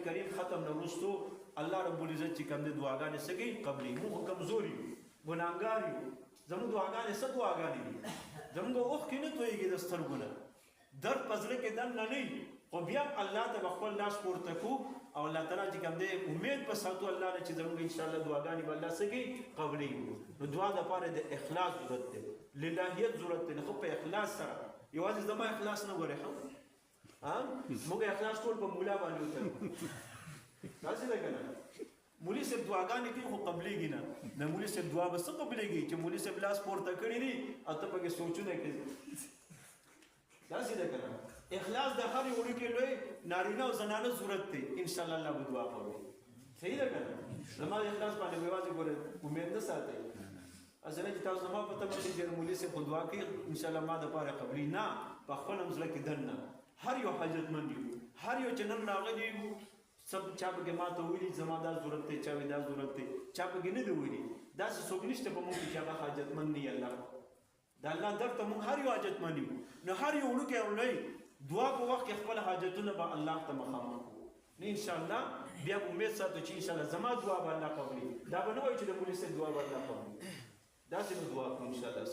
کریم ختم نه وروستو الله رب العزت چې کوم د دعاګانې څه کوي قبلې. موږ کمزور یو، ګناهګار یو، زموږ دعاګانې څه دعاګانې دي، زموږ اوښکې نه تویېږي د سترګو نه، درد په زړه کې دننه نه وي، خو بیا الله ته به خپل لاس پورته کړو او الله تعالی چې کوم دی امید به ساتو الله نه چې زموږ انشاءالله دعاګانې به الله څه کوي قبلې. نو دعا دپاره د اخلاص ضرورت دی، للهیت ضرورت دی. خو په اخلاص سره یوازې زما اخلاص نه ګورې ښه موږ اخلاص ټول په مولا باندې وتړو داسې ده که نه. مولي صاحب دعاګانې کوي خو قبلېږي نه. د مولي صاحب دعا به څه قبلېږي چې مولي صاحب لاس پورته کړي دي او ته پکې سوچونه کوي داسې ده که نه. اخلاص د هر یو وړوکي لوی نارینه او زنانه ضرورت دی، انشاءالله الله به دعا کوي. صحیح ده که نه. زما د اخلاص باندې یوازې ګورې امید نه ساتئ اصله چې تاسو زما په تمه چې مولي صاحب خو دعا کوي انشاءالله ما دپاره قبلي نه، په خپل هم زړه کې دننه هر یو حاجتمند یو، هر یو چې نن راغلی یو سب چا پکې ما ته ویلي زما دا ضرورت دی، چا وایي دا ضرورت دی، چا پکې نه دی ویلي. داسې څوک نشته په موږ کې چې هغه حاجتمند نه وي. الله د الله در ته موږ هر یو حاجتمند یو. نو هر یو وړوکی او لوی دعا په وخت کې خپل حاجتونه به الله ته مخامخ کړو. نو انشاءالله بیا به امید ساتو چې انشاءالله زما دعا به الله قبلي. دا به نه وایي چې د مولي صاحب دعا به الله قبلي، داسې به دعا کړو انشاءالله.